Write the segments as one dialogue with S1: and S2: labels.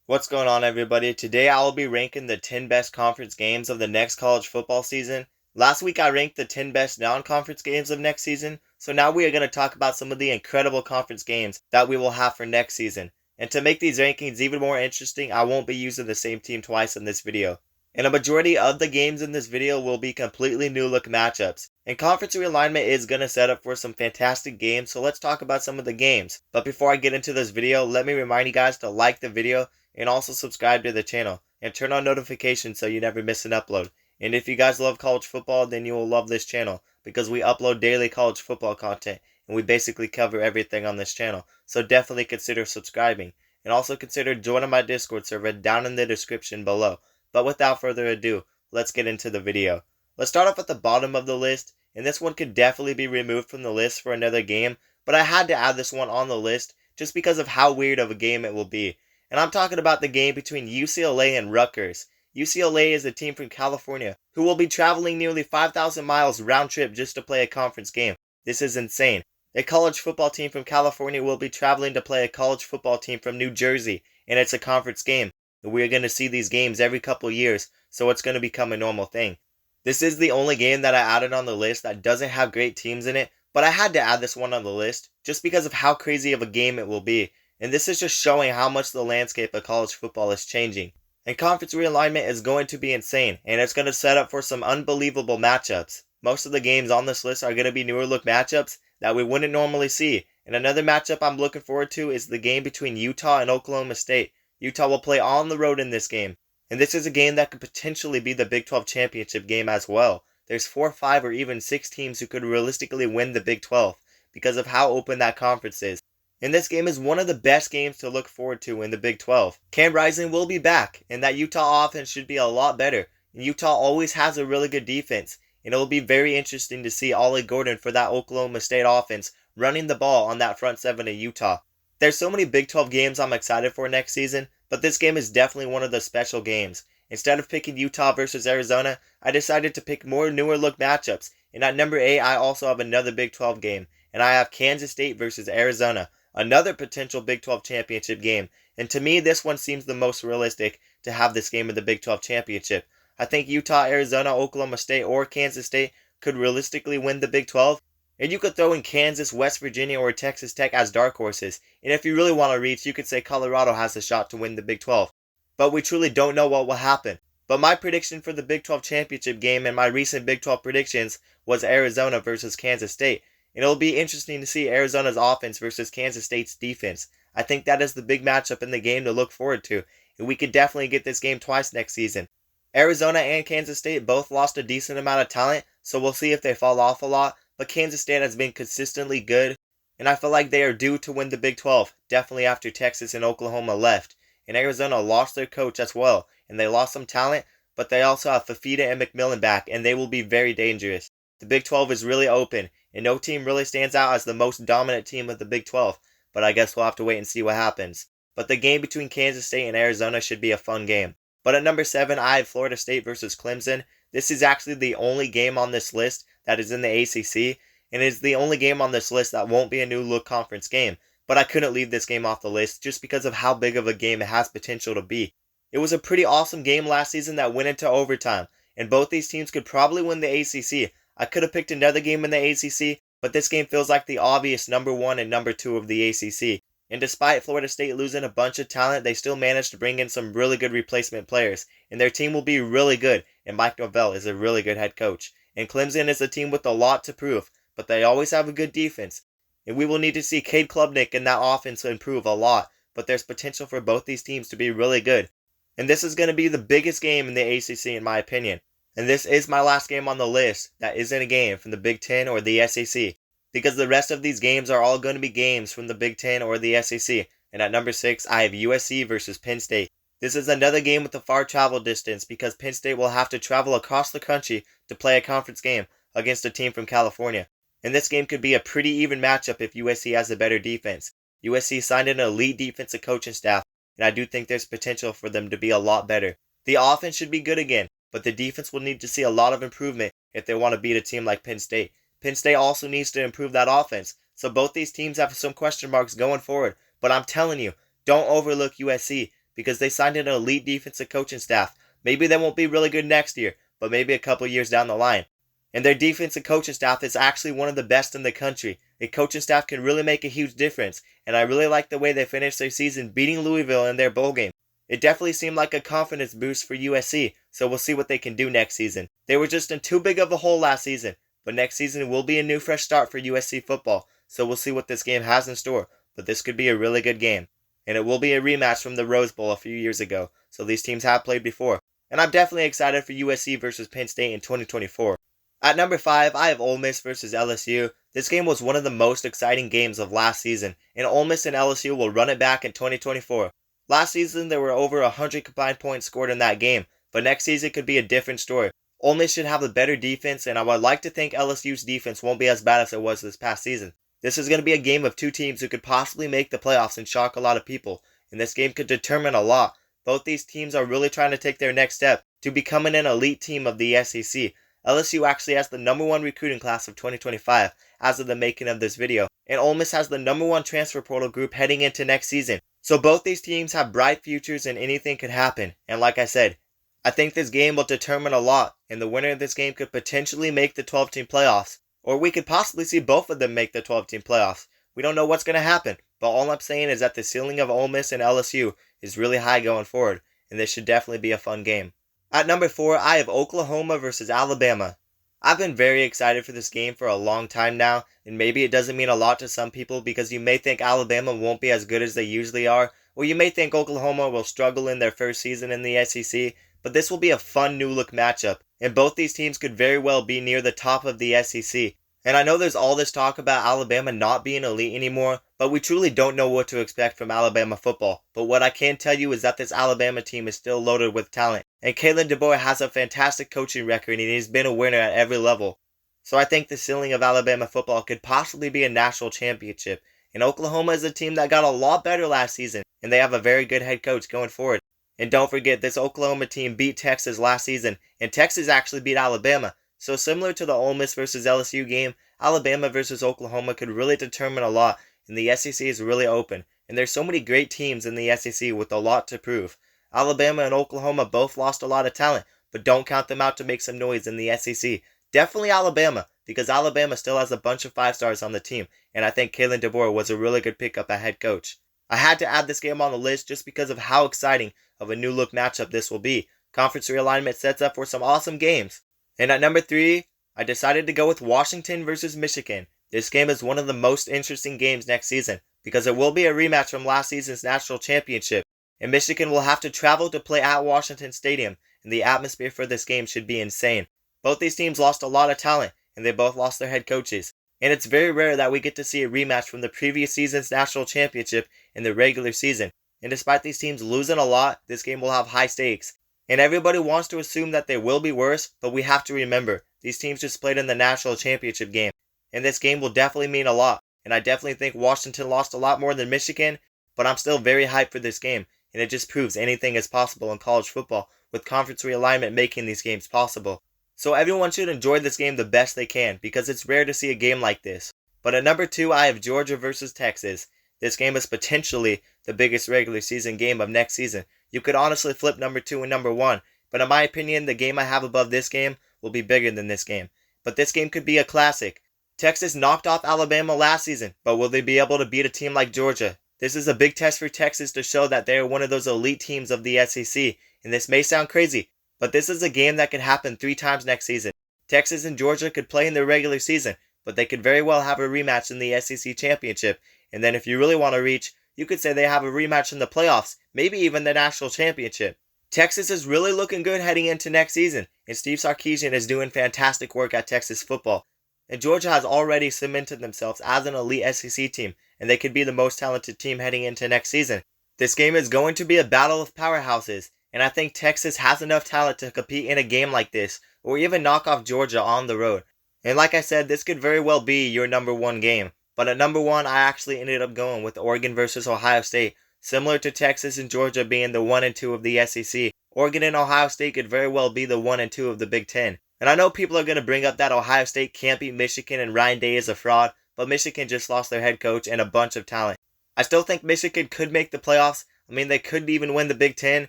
S1: What's going on, everybody? Today I will be ranking the 10 best conference games of the next college football season. Last week I ranked the 10 best non-conference games of next season, so now we are going to talk about some of the incredible conference games that we will have for next season. And to make these rankings even more interesting, I won't be using the same team twice in this video. And a majority of the games in this video will be completely new look matchups. And conference realignment is going to set up for some fantastic games, so let's talk about some of the games. But before I get into this video, let me remind you guys to like the video and also subscribe to the channel and turn on notifications so you never miss an upload. And if you guys love college football, then you will love this channel because we upload daily college football content and we basically cover everything on this channel. So definitely consider subscribing and also consider joining my Discord server down in the description below. But without further ado, let's get into the video. Let's start off at the bottom of the list, and this one could definitely be removed from the list for another game, but I had to add this one on the list just because of how weird of a game it will be. And I'm talking about the game between UCLA and Rutgers. UCLA is a team from California who will be traveling nearly 5,000 miles round trip just to play a conference game. This is insane. A college football team from California will be traveling to play a college football team from New Jersey, and it's a conference game. We're going to see these games every couple years, so it's going to become a normal thing. This is the only game that I added on the list that doesn't have great teams in it, but I had to add this one on the list just because of how crazy of a game it will be. And this is just showing how much the landscape of college football is changing. And conference realignment is going to be insane, and it's going to set up for some unbelievable matchups. Most of the games on this list are going to be newer look matchups that we wouldn't normally see. And another matchup I'm looking forward to is the game between Utah and Oklahoma State. Utah will play on the road in this game, and this is a game that could potentially be the Big 12 championship game as well. There's 4, 5, or even 6 teams who could realistically win the Big 12 because of how open that conference is. And this game is one of the best games to look forward to in the Big 12. Cam Rising will be back, and that Utah offense should be a lot better. And Utah always has a really good defense, and it will be very interesting to see Ollie Gordon for that Oklahoma State offense running the ball on that front seven of Utah. There's so many Big 12 games I'm excited for next season, but this game is definitely one of the special games. Instead of picking Utah versus Arizona, I decided to pick more newer look matchups, and at number 8 I also have another Big 12 game, and I have Kansas State versus Arizona, another potential Big 12 championship game, and to me this one seems the most realistic to have this game in the Big 12 championship. I think Utah, Arizona, Oklahoma State, or Kansas State could realistically win the Big 12. And you could throw in Kansas, West Virginia, or Texas Tech as dark horses. And if you really want to reach, you could say Colorado has a shot to win the Big 12. But we truly don't know what will happen. But my prediction for the Big 12 championship game and my recent Big 12 predictions was Arizona versus Kansas State. And it'll be interesting to see Arizona's offense versus Kansas State's defense. I think that is the big matchup in the game to look forward to. And we could definitely get this game twice next season. Arizona and Kansas State both lost a decent amount of talent, so we'll see if they fall off a lot. But Kansas State has been consistently good, and I feel like they are due to win the Big 12, definitely after Texas and Oklahoma left. And Arizona lost their coach as well, and they lost some talent, but they also have Fafita and McMillan back, and they will be very dangerous. The Big 12 is really open, and no team really stands out as the most dominant team of the Big 12, but I guess we'll have to wait and see what happens. But the game between Kansas State and Arizona should be a fun game. But at number 7, I have Florida State versus Clemson. This is actually the only game on this list that is in the ACC, and it is the only game on this list that won't be a new look conference game. But I couldn't leave this game off the list just because of how big of a game it has potential to be. It was a pretty awesome game last season that went into overtime, and both these teams could probably win the ACC. I could have picked another game in the ACC, but this game feels like the obvious number 1 and number 2 of the ACC. And despite Florida State losing a bunch of talent, they still managed to bring in some really good replacement players, and their team will be really good, and Mike Norvell is a really good head coach. And Clemson is a team with a lot to prove, but they always have a good defense. And we will need to see Cade Klubnik and that offense improve a lot, but there's potential for both these teams to be really good. And this is going to be the biggest game in the ACC in my opinion. And this is my last game on the list that isn't a game from the Big 10 or the SEC, because the rest of these games are all going to be games from the Big 10 or the SEC. And at number 6, I have USC versus Penn State. This is another game with a far travel distance because Penn State will have to travel across the country to play a conference game against a team from California. And this game could be a pretty even matchup if USC has a better defense. USC signed an elite defensive coaching staff, and I do think there's potential for them to be a lot better. The offense should be good again, but the defense will need to see a lot of improvement if they want to beat a team like Penn State. Penn State also needs to improve that offense, so both these teams have some question marks going forward, but I'm telling you, don't overlook USC. because they signed an elite defensive coaching staff. Maybe they won't be really good next year, but maybe a couple years down the line. And their defensive coaching staff is actually one of the best in the country. A coaching staff can really make a huge difference, and I really like the way they finished their season beating Louisville in their bowl game. It definitely seemed like a confidence boost for USC, so we'll see what they can do next season. They were just in too big of a hole last season, but next season will be a new fresh start for USC football, so we'll see what this game has in store. But this could be a really good game, and it will be a rematch from the Rose Bowl a few years ago, so these teams have played before. And I'm definitely excited for USC versus Penn State in 2024. At number 5, I have Ole Miss versus LSU. This game was one of the most exciting games of last season, and Ole Miss and LSU will run it back in 2024. Last season, there were over 100 combined points scored in that game, but next season could be a different story. Ole Miss should have a better defense, and I would like to think LSU's defense won't be as bad as it was this past season. This is going to be a game of two teams who could possibly make the playoffs and shock a lot of people, and this game could determine a lot. Both these teams are really trying to take their next step to becoming an elite team of the SEC. LSU actually has the number 1 recruiting class of 2025 as of the making of this video, and Ole Miss has the number 1 transfer portal group heading into next season. So both these teams have bright futures and anything could happen, and like I said, I think this game will determine a lot, and the winner of this game could potentially make the 12-team playoffs, or we could possibly see both of them make the 12-team playoffs. We don't know what's going to happen, but all I'm saying is that the ceiling of Ole Miss and LSU is really high going forward, and this should definitely be a fun game. At number 4, I have Oklahoma versus Alabama. I've been very excited for this game for a long time now, and maybe it doesn't mean a lot to some people because you may think Alabama won't be as good as they usually are, or you may think Oklahoma will struggle in their first season in the SEC, but this will be a fun new look matchup, and both these teams could very well be near the top of the SEC. And I know there's all this talk about Alabama not being elite anymore, but we truly don't know what to expect from Alabama football. But what I can tell you is that this Alabama team is still loaded with talent, and Kalen DeBoer has a fantastic coaching record and he's been a winner at every level. So I think the ceiling of Alabama football could possibly be a national championship, and Oklahoma is a team that got a lot better last season, and they have a very good head coach going forward. And don't forget, this Oklahoma team beat Texas last season, and Texas actually beat Alabama. So similar to the Ole Miss versus LSU game, Alabama versus Oklahoma could really determine a lot, and the SEC is really open, and there's so many great teams in the SEC with a lot to prove. Alabama and Oklahoma both lost a lot of talent, but don't count them out to make some noise in the SEC. Definitely Alabama, because Alabama still has a bunch of 5-stars on the team, and I think Kalen DeBoer was a really good pickup at head coach. I had to add this game on the list just because of how exciting of a new look matchup this will be. Conference realignment sets up for some awesome games. And at number 3, I decided to go with Washington versus Michigan. This game is one of the most interesting games next season because it will be a rematch from last season's national championship, and Michigan will have to travel to play at Washington Stadium, and the atmosphere for this game should be insane. Both these teams lost a lot of talent, and they both lost their head coaches, and it's very rare that we get to see a rematch from the previous season's national championship in the regular season. And despite these teams losing a lot, this game will have high stakes. And everybody wants to assume that they will be worse, but we have to remember, these teams just played in the national championship game, and this game will definitely mean a lot. And I definitely think Washington lost a lot more than Michigan, but I'm still very hyped for this game, and it just proves anything is possible in college football, with conference realignment making these games possible. So everyone should enjoy this game the best they can, because it's rare to see a game like this. But at number 2, I have Georgia versus Texas. This game is potentially the biggest regular season game of next season. You could honestly flip number 2 and number 1, but in my opinion, the game I have above this game will be bigger than this game. But this game could be a classic. Texas knocked off Alabama last season, but will they be able to beat a team like Georgia? This is a big test for Texas to show that they are one of those elite teams of the SEC, and this may sound crazy, but this is a game that could happen 3 times next season. Texas and Georgia could play in the regular season, but they could very well have a rematch in the SEC championship, and then if you really want to reach, you could say they have a rematch in the playoffs, maybe even the national championship. Texas is really looking good heading into next season, and Steve Sarkisian is doing fantastic work at Texas football. And Georgia has already cemented themselves as an elite SEC team, and they could be the most talented team heading into next season. This game is going to be a battle of powerhouses, and I think Texas has enough talent to compete in a game like this, or even knock off Georgia on the road. And like I said, this could very well be your number 1 game. But at number 1, I actually ended up going with Oregon versus Ohio State. Similar to Texas and Georgia being the 1 and 2 of the SEC, Oregon and Ohio State could very well be the 1 and 2 of the Big Ten. And I know people are going to bring up that Ohio State can't beat Michigan and Ryan Day is a fraud, but Michigan just lost their head coach and a bunch of talent. I still think Michigan could make the playoffs. I mean, they could even win the Big Ten.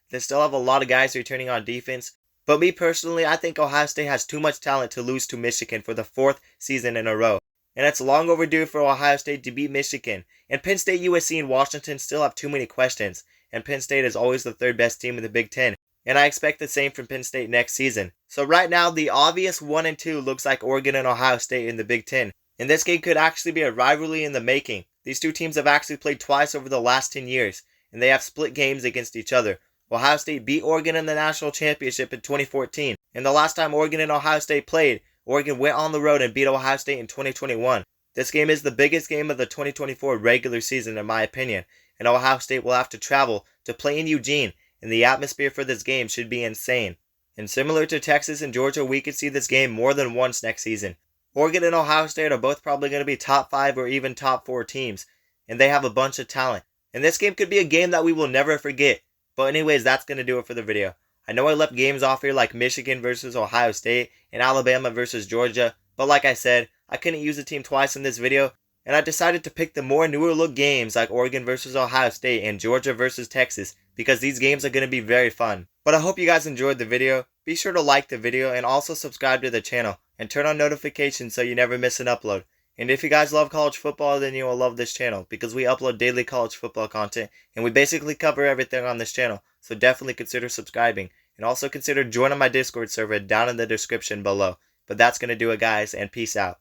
S1: They still have a lot of guys returning on defense. But me personally, I think Ohio State has too much talent to lose to Michigan for the 4th season in a row. And it's long overdue for Ohio State to beat Michigan. And Penn State, USC, and Washington still have too many questions. And Penn State is always the 3rd best team in the Big Ten. And I expect the same from Penn State next season. So right now, the obvious 1 and 2 looks like Oregon and Ohio State in the Big Ten. And this game could actually be a rivalry in the making. These two teams have actually played twice over the last 10 years. And they have split games against each other. Ohio State beat Oregon in the national championship in 2014. And the last time Oregon and Ohio State played, Oregon went on the road and beat Ohio State in 2021. This game is the biggest game of the 2024 regular season in my opinion. And Ohio State will have to travel to play in Eugene. And the atmosphere for this game should be insane. And similar to Texas and Georgia, we could see this game more than once next season. Oregon and Ohio State are both probably going to be top 5 or even top 4 teams. And they have a bunch of talent. And this game could be a game that we will never forget. But anyways, that's going to do it for the video. I know I left games off here like Michigan versus Ohio State and Alabama versus Georgia. But like I said, I couldn't use a team twice in this video. And I decided to pick the more newer look games like Oregon versus Ohio State and Georgia versus Texas. Because these games are going to be very fun. But I hope you guys enjoyed the video. Be sure to like the video and also subscribe to the channel. And turn on notifications so you never miss an upload. And if you guys love college football, then you will love this channel because we upload daily college football content and we basically cover everything on this channel. So definitely consider subscribing and also consider joining my Discord server down in the description below. But that's going to do it, guys, and peace out.